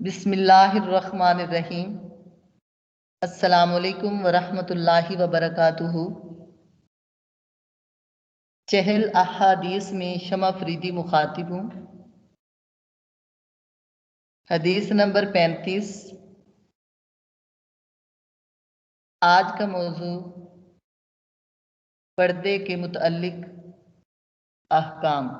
बिस्मिल्लाहिर्रहमानिर्रहीम। अस्सलामुअलैकुम वरहमतुल्लाहि वबरकातुहू। चहल अहादीस में शमा फरीदी मुखातिब हूँ। हदीस नंबर 35। आज का मौजू पर्दे के मुतअल्लिक अहकाम।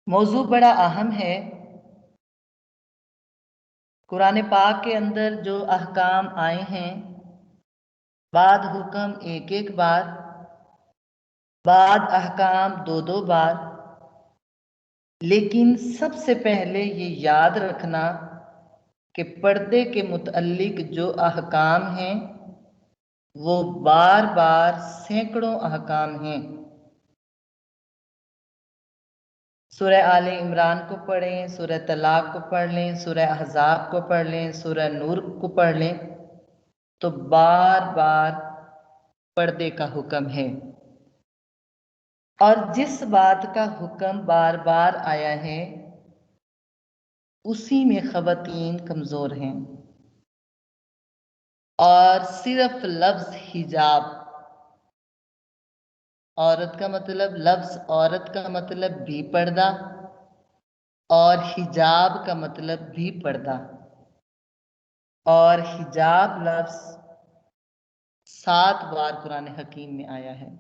मौजू बड़ा अहम है। कुरान पाक के अंदर जो अहकाम आए हैं, बाद हुक्म एक एक बार, बाद अहकाम दो दो बार। लेकिन सबसे पहले ये याद रखना कि पर्दे के मुतअल्लिक जो अहकाम हैं वो बार बार सैकड़ों अहकाम हैं। सूरह आले इमरान को पढ़ें, सूरह तलाक को पढ़ लें, सूरह अहज़ाब को पढ़ लें, सूरह नूर को पढ़ लें, तो बार बार पर्दे का हुक्म है। और जिस बात का हुक्म बार बार आया है उसी में ख़वातीन कमज़ोर हैं। और सिर्फ लफ्ज़ हिजाब, औरत का मतलब, लफ्ज़ औरत का मतलब भी पर्दा और हिजाब का मतलब भी पर्दा। और हिजाब लफ्ज़ 7 बार कुरान हकीम में आया है।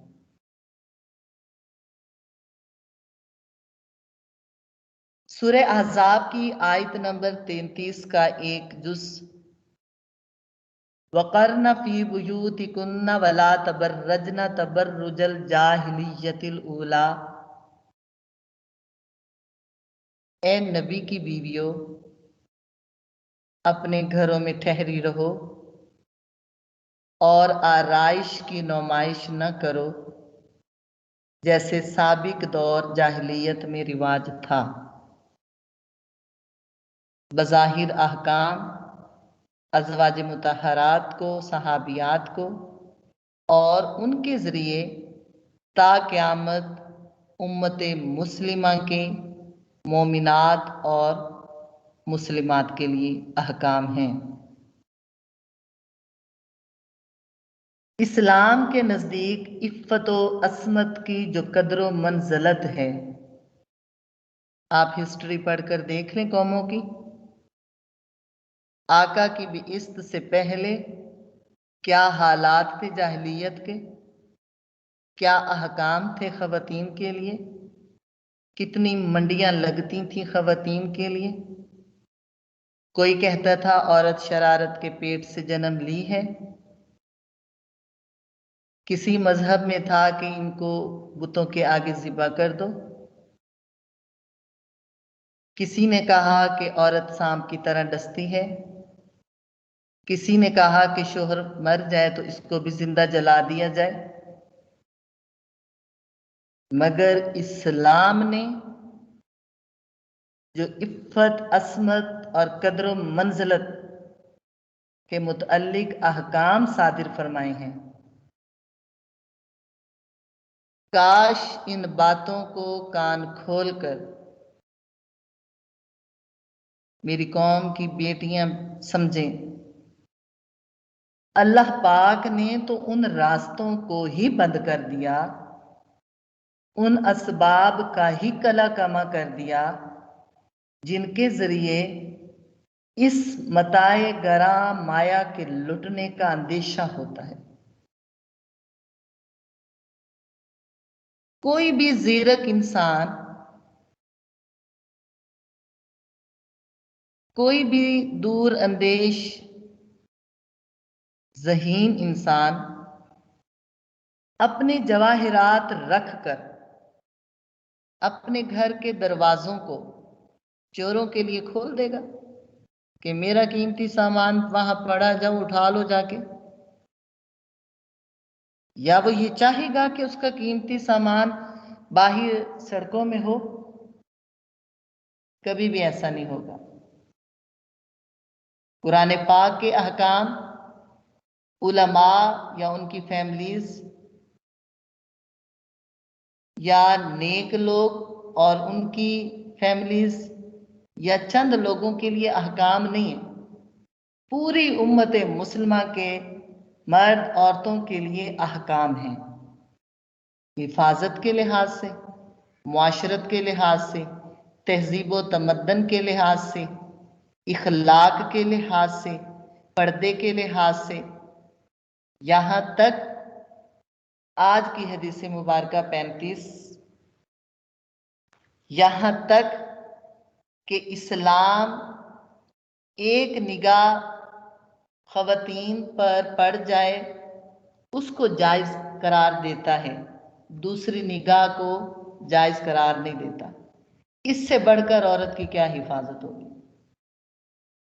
सूरह अहज़ाब की आयत नंबर 33 का एक जुज़, वक़र्न फ़ी बुयूतिकुन्न वला तबर्रजन तबर्रुजल जाहिलिय्यतिल ऊला। ए नबी की बीवियों, अपने घरों में ठहरी रहो और आराइश की नुमाइश न करो जैसे साबिक दौर जाहिलियत में रिवाज था। बज़ाहिर अहकाम अज़वाज मुतहरात को, सहाबियात को और उनके ज़रिए ता क़यामत उम्मत मुस्लिमा के मोमिनात और मुस्लिमात के लिए अहकाम हैं। इस्लाम के नज़दीक इफ़्फ़त व अस्मत की जो कदर मंज़लत है, आप हिस्ट्री पढ़कर देख लें कौमों की। आका की बिइस्त से पहले क्या हालात थे जाहिलियत के, क्या अहकाम थे ख़वातीन के लिए, कितनी मंडियां लगती थीं ख़वातीन के लिए। कोई कहता था औरत शरारत के पेट से जन्म ली है, किसी मजहब में था कि इनको बुतों के आगे ज़िबा कर दो, किसी ने कहा कि औरत सांप की तरह डसती है, किसी ने कहा कि शोहर मर जाए तो इसको भी जिंदा जला दिया जाए। मगर इस्लाम ने जो इफ़्फ़त, अस्मत और कद्र मंज़लत के मुतअल्लिक अहकाम सादिर फरमाए हैं, काश इन बातों को कान खोलकर मेरी कौम की बेटियां समझें। अल्लाह पाक ने तो उन रास्तों को ही बंद कर दिया, उन असबाब का ही कला कमा कर दिया जिनके जरिए इस मताए गरा माया के लुटने का अंदेशा होता है। कोई भी ज़ीरक इंसान, कोई भी दूर अंदेश ज़हीन इंसान अपने जवाहिरात रखकर अपने घर के दरवाज़ों को चोरों के लिए खोल देगा कि मेरा कीमती सामान वहां पड़ा, जाओ उठा लो जाके। या वो ये चाहेगा कि उसका कीमती सामान बाहर सड़कों में हो? कभी भी ऐसा नहीं होगा। कुरान पाक के अहकाम उलमा या उनकी फैमिलीज या नेक लोग और उनकी फैमिलीज या चंद लोगों के लिए अहकाम नहीं है, पूरी उम्मत मुस्लिमा के मर्द औरतों के लिए अहकाम हैं। हिफाजत के लिहाज से, मुआशरत के लिहाज से, तहजीब व तमद्दन के लिहाज से, इखलाक के लिहाज से, पर्दे के लिहाज से, यहाँ तक आज की हदीस मुबारक 35, यहाँ तक कि इस्लाम एक निगाह ख़वातीन पर पड़ जाए उसको जायज़ करार देता है, दूसरी निगाह को जायज़ करार नहीं देता। इससे बढ़कर औरत की क्या हिफाजत होगी।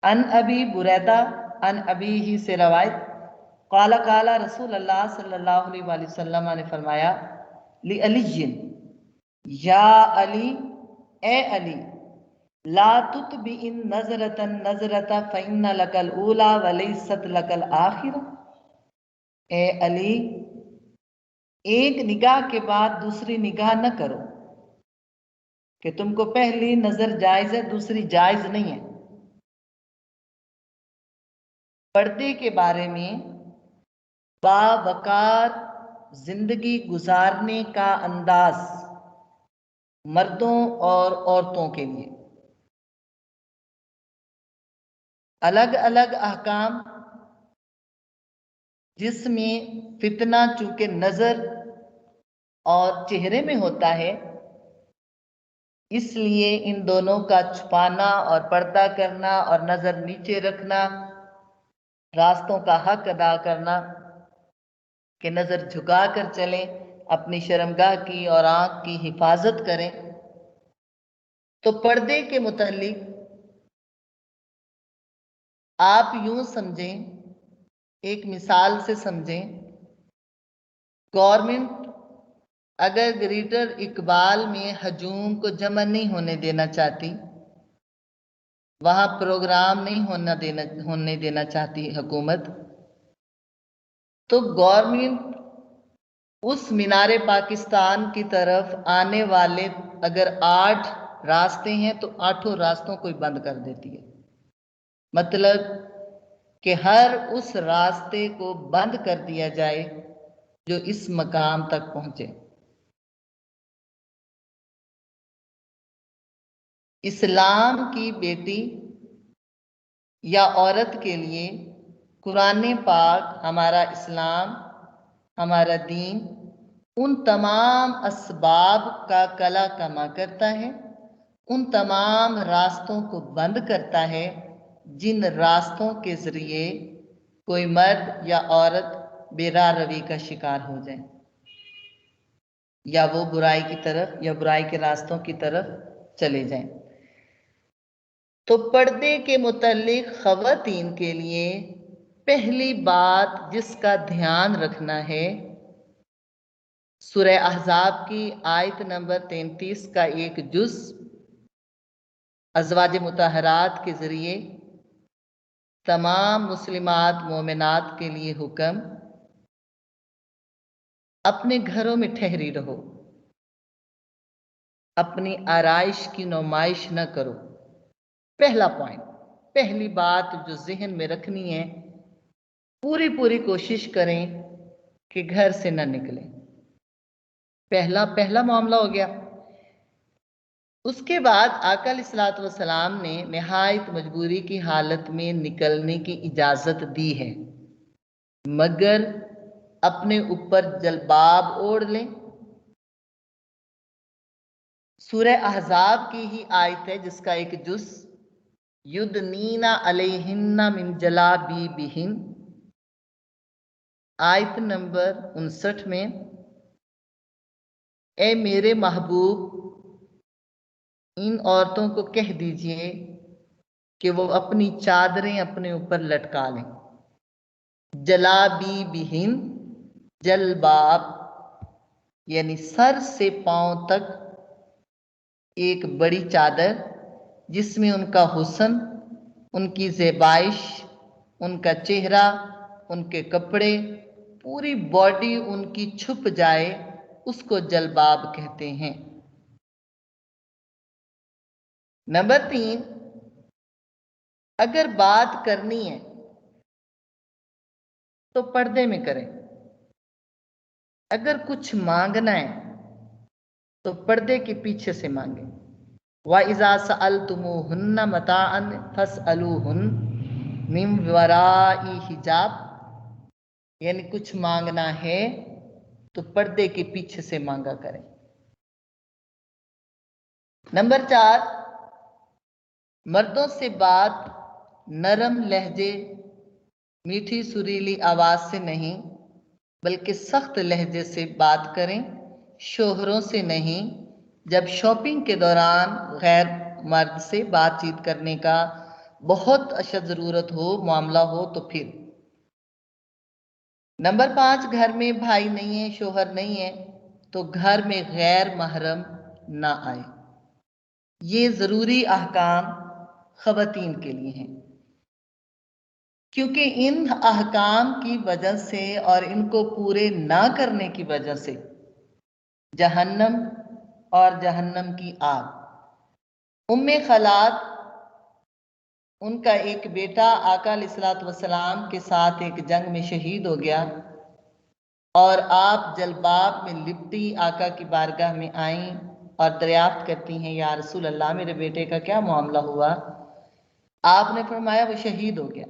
अन अबी बुरैदा अन अबी ही से रवायत, काला काला रसूल अल्लाह सल्लल्लाहु अलैहि वसल्लम ने फरमाया, ली अलीजिन, या अली, ए अली, ला तुतबिइन नजरतन नजरता फइन्ना लकल ऊला वलैसत लकल आखिरा। ए अली, एक निगाह के बाद दूसरी निगाह न करो, कि तुमको पहली नजर जायज है दूसरी जायज नहीं है। पर्दे के बारे में बावकार जिंदगी गुजारने का अंदाज मर्दों और औरतों के लिए अलग अलग अहकाम, जिसमें फितना चूंकि नजर और चेहरे में होता है, इसलिए इन दोनों का छुपाना और पर्दा करना और नजर नीचे रखना, रास्तों का हक अदा करना कि नजर झुका कर चलें, अपनी शर्मगाह की और आंख की हिफाजत करें। तो पर्दे के मुतालिक आप यूं समझें, एक मिसाल से समझें, गवर्नमेंट अगर ग्रेटर इकबाल में हजूम को जमा नहीं होने देना चाहती, वहां प्रोग्राम नहीं होने देना चाहती हुकूमत, तो गवर्नमेंट उस मीनारे पाकिस्तान की तरफ आने वाले अगर 8 रास्ते हैं तो 8 रास्तों को बंद कर देती है। मतलब कि हर उस रास्ते को बंद कर दिया जाए जो इस मकाम तक पहुंचे। इस्लाम की बेटी या औरत के लिए कुरान पाक, हमारा इस्लाम, हमारा दीन उन तमाम असबाब का कला कमा करता है, उन तमाम रास्तों को बंद करता है जिन रास्तों के जरिए कोई मर्द या औरत बेरा रवी का शिकार हो जाए, या वो बुराई की तरफ या बुराई के रास्तों की तरफ चले जाएं। तो पर्दे के मुतालिक ख़वातीन के लिए पहली बात जिसका ध्यान रखना है, सूरह अहज़ाब की आयत नंबर 33 का एक जुज़, अज़वाज मुतहरात के ज़रिए तमाम मुस्लिमात मोमिनात के लिए हुक्म, अपने घरों में ठहरी रहो, अपनी आराइश की नुमाइश न करो। पहला पॉइंट, पहली बात जो जहन में रखनी है, पूरी कोशिश करें कि घर से न निकलें। पहला मामला हो गया। उसके बाद आका अलैहिस्सलातु वस्सलाम ने निहायत मजबूरी की हालत में निकलने की इजाजत दी है, मगर अपने ऊपर जलबाब ओढ़ लें। सूरह अहज़ाब की ही आयत है जिसका एक जुज़, युदनीना अलैहिन्ना मिन जलाबीबिहिन, आयत नंबर 59 में, ए मेरे महबूब, इन औरतों को कह दीजिए कि वो अपनी चादरें अपने ऊपर लटका लें। जलाबीबिहिन, जलबाब यानी सर से पांव तक एक बड़ी चादर जिसमें उनका हुस्न, उनकी ज़ेबाइश, उनका चेहरा, उनके कपड़े, पूरी बॉडी उनकी छुप जाए, उसको जलबाब कहते हैं। नंबर 3, अगर बात करनी है तो पर्दे में करें। अगर कुछ मांगना है तो पर्दे के पीछे से मांगे। व इज़ा सअलतुमुहुन्ना मताअन फसअलूहुन मिन वराई हिजाब, यानी कुछ मांगना है तो पर्दे के पीछे से मांगा करें। नंबर 4, मर्दों से बात नरम लहजे, मीठी सुरीली आवाज से नहीं, बल्कि सख्त लहजे से बात करें, शोहरों से नहीं। जब शॉपिंग के दौरान गैर मर्द से बातचीत करने का बहुत अशद ज़रूरत हो, मामला हो तो फिर। नंबर 5, घर में भाई नहीं है, शोहर नहीं है, तो घर में गैर महरम ना आए। ये ज़रूरी अहकाम ख़वातीन के लिए हैं, क्योंकि इन अहकाम की वजह से और इनको पूरे ना करने की वजह से जहन्नम और जहन्नम की आग। उम्मे खलात, उनका एक बेटा आका अलैहिस्सलातु वस्सलाम के साथ एक जंग में शहीद हो गया और आप जलबाब में लिपटी आका की बारगाह में आईं और दरियाफ्त करती हैं, या रसूल अल्लाह, मेरे बेटे का क्या मामला हुआ? आपने फरमाया वो शहीद हो गया।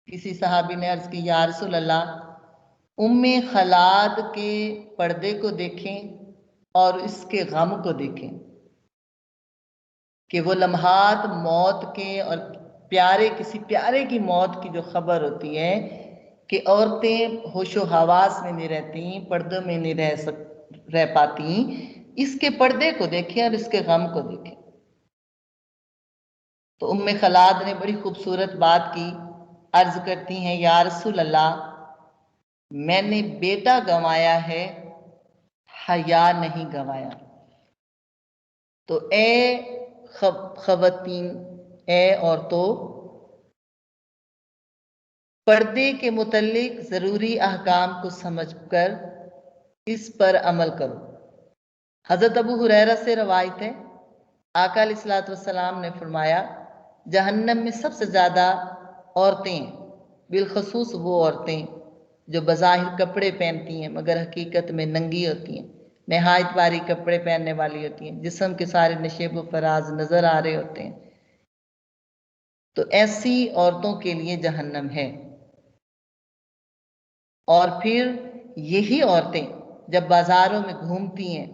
किसी सहाबी ने अर्ज की, या रसूल अल्लाह, उम्मे खलाद के पर्दे को देखें और इसके गम को देखें कि वो लम्हात मौत के और किसी प्यारे की मौत की जो खबर होती है कि औरतें होशो हवास में नहीं रहती, पर्दों में नहीं रह पाती, इसके पर्दे को देखें और इसके गम को देखें। तो उम्मे खलाद ने बड़ी खूबसूरत बात की, अर्ज करती हैं, या रसूल अल्लाह, मैंने बेटा गंवाया है, हया नहीं गंवाया। तो खवातीन, औरतों, पर्दे के मुतल्लिक ज़रूरी अहकाम को समझकर इस पर अमल करो। हज़रत अबू हुरैरा से रवायत है, आका अलैहिस्सलातु वस्सलाम ने फरमाया, जहन्नम में सबसे ज़्यादा औरतें, बिलखसूस वो औरतें जो बज़ाहिर कपड़े पहनती हैं मगर हकीकत में नंगी होती हैं, नहायत भारी कपड़े पहनने वाली होती हैं, जिस्म के सारे नशेब व फराज नजर आ रहे होते हैं, तो ऐसी औरतों के लिए जहन्नम है। और फिर यही औरतें जब बाजारों में घूमती हैं,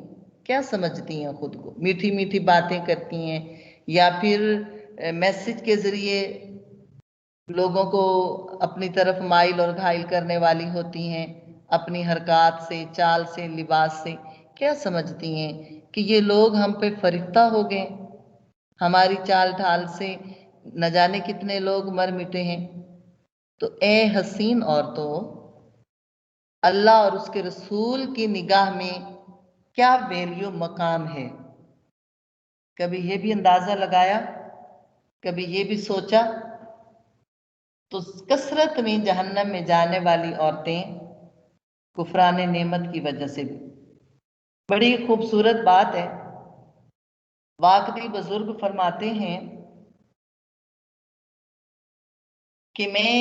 क्या समझती हैं खुद को? मीठी मीठी बातें करती हैं या फिर मैसेज के जरिए लोगों को अपनी तरफ माइल और घायल करने वाली होती हैं, अपनी हरकत से, चाल से, लिबास से। क्या समझती हैं कि ये लोग हम पे फरिश्ता हो गए, हमारी चाल ढाल से न जाने कितने लोग मर मिटे हैं। तो ए हसीन औरतों, अल्लाह और उसके रसूल की निगाह में क्या वैल्यू मकाम है? कभी ये भी अंदाजा लगाया, कभी ये भी सोचा? तो कसरत में जहन्नम में जाने वाली औरतें कुफरान नेमत की वजह से भी। बड़ी खूबसूरत बात है, वाकई बुजुर्ग फरमाते हैं कि मैं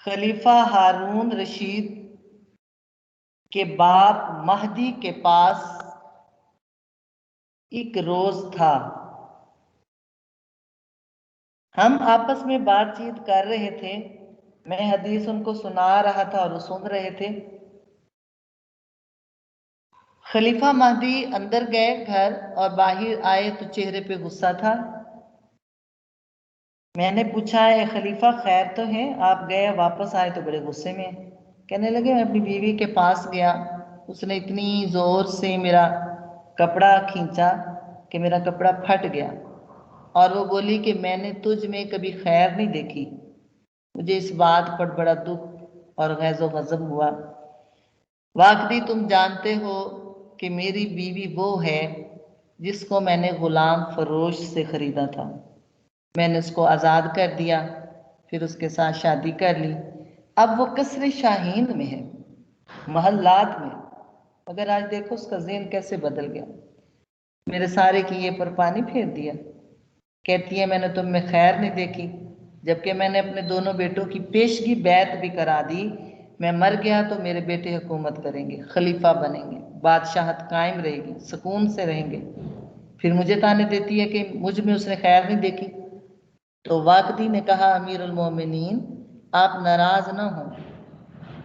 खलीफा हारून रशीद के बाप महदी के पास एक रोज था, हम आपस में बातचीत कर रहे थे, मैं हदीस उनको सुना रहा था और वो सुन रहे थे। खलीफा महदी अंदर गए घर और बाहर आए तो चेहरे पे गुस्सा था। मैंने पूछा, है खलीफा खैर तो है, आप गए वापस आए तो बड़े गुस्से में। कहने लगे, मैं अपनी बीवी के पास गया, उसने इतनी जोर से मेरा कपड़ा खींचा कि मेरा कपड़ा फट गया, और वो बोली कि मैंने तुझ में कभी खैर नहीं देखी। मुझे इस बात पर बड़ा दुख और गैज़ो गज़ब हुआ। वाकई तुम जानते हो कि मेरी बीवी वो है जिसको मैंने गुलाम फरोश से खरीदा था, मैंने उसको आज़ाद कर दिया, फिर उसके साथ शादी कर ली। अब वो कसर शाहीन में है, महल्लात में, मगर आज देखो उसका ज़हन कैसे बदल गया। मेरे सारे किए पर पानी फेर दिया। कहती है मैंने तुम में खैर नहीं देखी, जबकि मैंने अपने दोनों बेटों की पेशगी बैत भी करा दी। मैं मर गया तो मेरे बेटे हुकूमत करेंगे, खलीफा बनेंगे, बादशाहत कायम रहेगी, सुकून से रहेंगे। फिर मुझे ताने देती है कि मुझ में उसने खैर नहीं देखी। तो वाकदी ने कहा, अमीरुल मोमिनीन आप नाराज ना हो,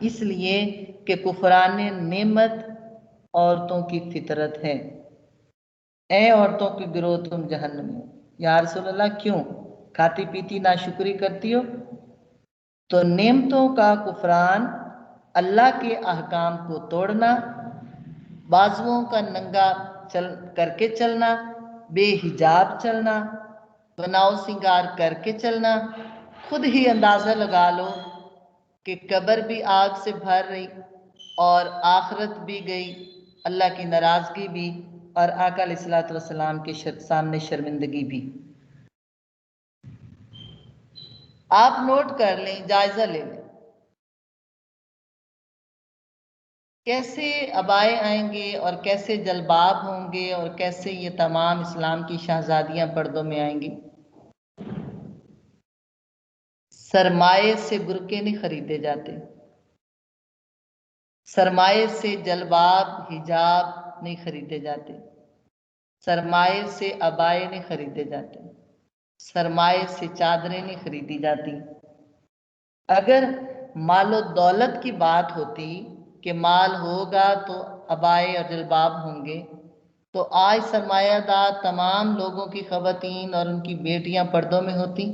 इसलिए कि कुफरान नेमत औरतों की फितरत है। ए औरतों के गिरोह तुम जहन्नमी हो। या रसूल अल्लाह क्यों? खाती पीती नाशुक्री करती हो? तो नेमतों का कुफरान, अल्लाह के अहकाम को तोड़ना, बाजुओं का नंगा चल करके चलना, बेहिजाब चलना, बनाव सिंगार करके चलना। खुद ही अंदाजा लगा लो कि कब्र भी आग से भर रही और आखिरत भी गई, अल्लाह की नाराजगी भी और आका अलैहिस्सलातु वस्सलाम के सामने शर्मिंदगी भी। आप नोट कर लें, जायजा ले लें, कैसे अबाए आएंगे और कैसे जलबाब होंगे और कैसे ये तमाम इस्लाम की शहजादियां पर्दों में आएंगी। सरमाए से बुरके नहीं खरीदे जाते, सरमाए से जलबाब हिजाब नहीं खरीदे जाते, सरमाए से अबाए नहीं खरीदे जाते, सरमाए से चादरें नहीं खरीदी जाती। अगर मालो दौलत की बात होती कि माल होगा तो अबाए और जलबाब होंगे, तो आज सरमायादार तमाम लोगों की खवातीन और उनकी बेटियां पर्दों में होती।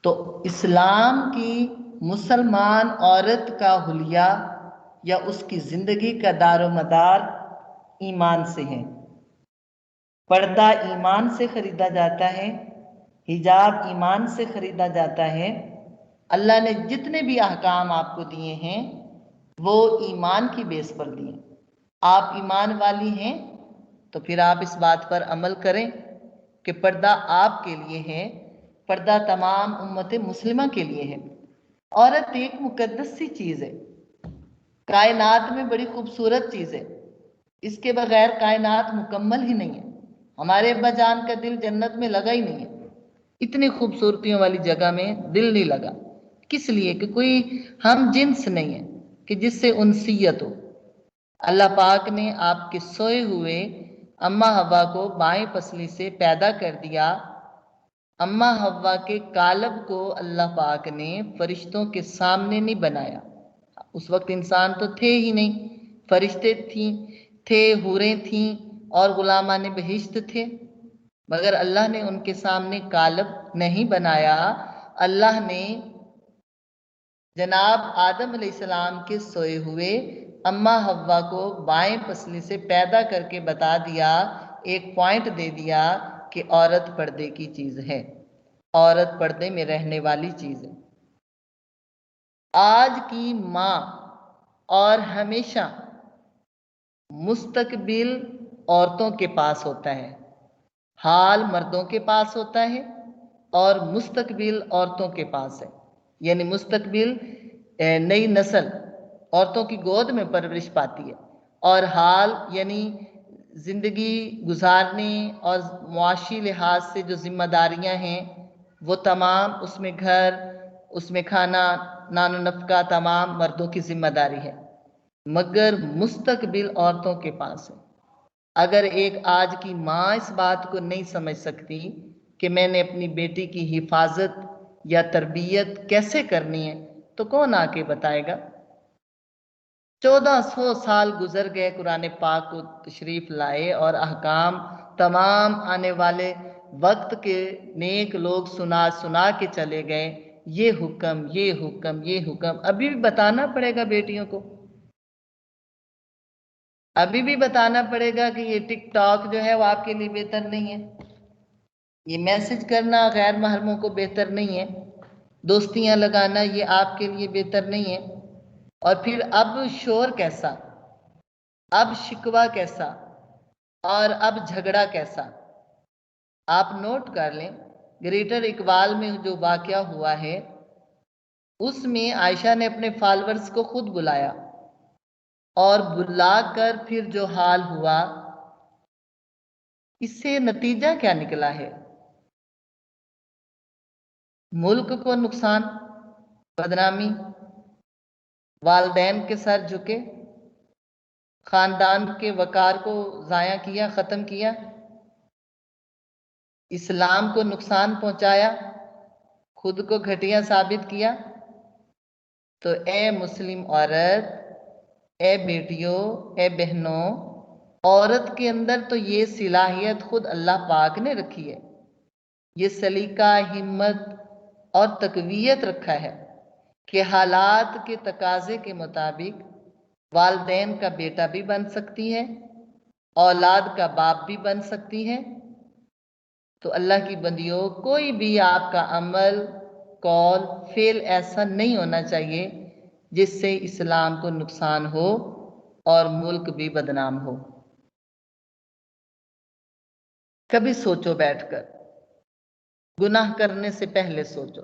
तो इस्लाम की मुसलमान औरत का हुलिया या उसकी जिंदगी का दारोमदार ईमान से है। पर्दा ईमान से खरीदा जाता है, हिजाब ईमान से खरीदा जाता है। अल्लाह ने जितने भी अहकाम आपको दिए हैं वो ईमान की बेस पर दिए। आप ईमान वाली हैं तो फिर आप इस बात पर अमल करें कि पर्दा आपके लिए है, पर्दा तमाम उम्मत मुस्लिमा के लिए है। औरत एक मुकद्दस सी चीज़ है, कायनात में बड़ी खूबसूरत चीज़ है, इसके बगैर कायनात मुकम्मल ही नहीं है। हमारे अब्बा जान का दिल जन्नत में लगा ही नहीं है, इतनी खूबसूरतियों वाली जगह में दिल नहीं लगा। किस लिए? कि कोई हम जिन्स नहीं है कि जिससे उनसियत हो। अल्लाह पाक ने आपके सोए हुए अम्मा हवा को बाएं पसली से पैदा कर दिया। अम्मा हवा के कालब को अल्लाह पाक ने फरिश्तों के सामने नहीं बनाया। उस वक्त इंसान तो थे ही नहीं, फरिश्ते थे, हूरें थीं और गुलामान बहिश्त थे, मगर अल्लाह ने उनके सामने कालब नहीं बनाया। अल्लाह ने जनाब आदम अलैहिस्सलाम के सोए हुए अम्मा हव्वा को बाएं पसली से पैदा करके बता दिया, एक पॉइंट दे दिया कि औरत पर्दे की चीज है, औरत पर्दे में रहने वाली चीज है। आज की माँ और हमेशा मुस्तकबिल औरतों के पास होता है, हाल मर्दों के पास होता है और मुस्तकबिल औरतों के पास है। यानी मुस्तकबिल नई नस्ल औरतों की गोद में परवरिश पाती है, और हाल यानी जिंदगी गुजारने और मुआशी लिहाज से जो जिम्मेदारियां हैं वो तमाम, उसमें घर, उसमें खाना, नानो नफका तमाम मर्दों की जिम्मेदारी है, मगर मुस्तकबिल औरतों के पास है। अगर एक आज की माँ इस बात को नहीं समझ सकती कि मैंने अपनी बेटी की हिफाजत या तरबियत कैसे करनी है, तो कौन आके बताएगा। 1400 साल गुजर गए कुरान पाक को तशरीफ लाए और अहकाम तमाम आने वाले वक्त के नेक लोग सुना सुना के चले गए। ये हुक्म, ये हुक्म, ये हुक्म अभी भी बताना पड़ेगा बेटियों को। अभी भी बताना पड़ेगा कि ये टिकटॉक जो है वो आपके लिए बेहतर नहीं है, ये मैसेज करना गैर महरमों को बेहतर नहीं है, दोस्तियां लगाना ये आपके लिए बेहतर नहीं है। और फिर अब शोर कैसा, अब शिकवा कैसा और अब झगड़ा कैसा। आप नोट कर लें, ग्रेटर इकबाल में जो वाकया हुआ है उसमें आयशा ने अपने फॉलोअर्स को खुद बुलाया और बुलाकर फिर जो हाल हुआ, इससे नतीजा क्या निकला है? मुल्क को नुकसान, बदनामी, वालदैन के सर झुके, खानदान के वकार को जाया किया, खत्म किया, इस्लाम को नुकसान पहुंचाया, खुद को घटिया साबित किया। तो ए मुस्लिम औरत, ए बेटियों, ए बहनों, औरत के अंदर तो ये सलाहियत खुद अल्लाह पाक ने रखी है, ये सलीका, हिम्मत और तकवीयत रखा है कि हालात के तकाजे के मुताबिक वालदैन का बेटा भी बन सकती है, औलाद का बाप भी बन सकती है। तो अल्लाह की बंदियों, कोई भी आपका अमल, कौल, फेल ऐसा नहीं होना चाहिए जिससे इस्लाम को नुकसान हो और मुल्क भी बदनाम हो। कभी सोचो बैठकर, गुनाह करने से पहले सोचो,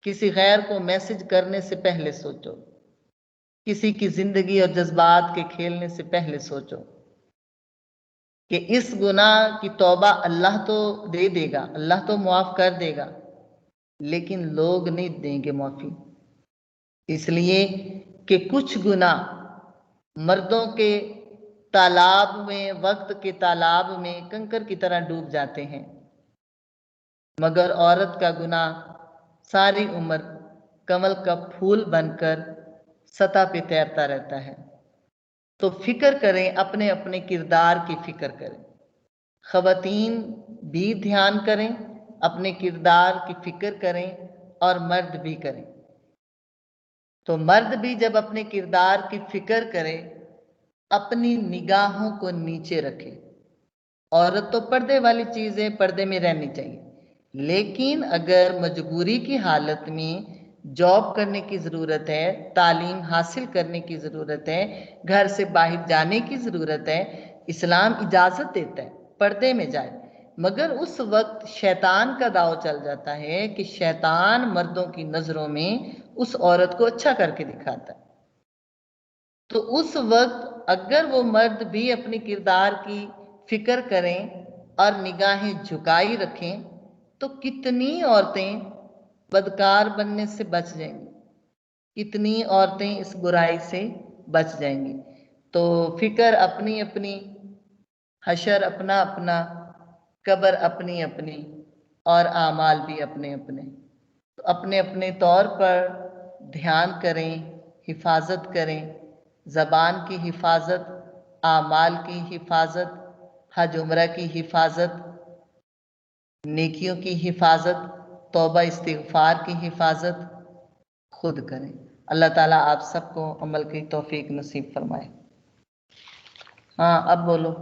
किसी गैर को मैसेज करने से पहले सोचो, किसी की जिंदगी और जज्बात के खेलने से पहले सोचो कि इस गुनाह की तौबा अल्लाह तो दे देगा, अल्लाह तो माफ कर देगा, लेकिन लोग नहीं देंगे माफी। इसलिए कि कुछ गुनाह मर्दों के तालाब में, वक्त के तालाब में कंकर की तरह डूब जाते हैं, मगर औरत का गुनाह सारी उम्र कमल का फूल बनकर सतह पे तैरता रहता है। तो फिक्र करें, अपने अपने किरदार की फिक्र करें। खवातीन भी ध्यान करें, अपने किरदार की फिक्र करें, और मर्द भी करें। तो मर्द भी जब अपने किरदार की फिक्र करे, अपनी निगाहों को नीचे रखे। औरत तो पर्दे वाली चीज है, पर्दे में रहनी चाहिए, लेकिन अगर मजबूरी की हालत में जॉब करने की जरूरत है, तालीम हासिल करने की जरूरत है, घर से बाहर जाने की जरूरत है, इस्लाम इजाजत देता है पर्दे में जाए, मगर उस वक्त शैतान का दाव चल जाता है कि शैतान मर्दों की नजरों में उस औरत को अच्छा करके दिखाता है। तो उस वक्त अगर वो मर्द भी अपने किरदार की फिक्र करें और निगाहें झुकाई रखें, तो कितनी औरतें बदकार बनने से बच जाएंगी, कितनी औरतें इस बुराई से बच जाएंगी। तो फिक्र अपनी अपनी, हशर अपना अपना, कब्र अपनी अपनी, और आमाल भी अपने अपने। तो अपने अपने तौर पर ध्यान करें, हिफाजत करें, ज़बान की हिफाजत, आमाल की हिफाजत, हज उम्रा की हिफाजत, नेकियों की हिफाजत, तौबा इस्तिग़फ़ार की हिफाजत खुद करें। अल्लाह ताला आप सबको अमल की तौफीक नसीब फरमाए। हाँ, अब बोलो।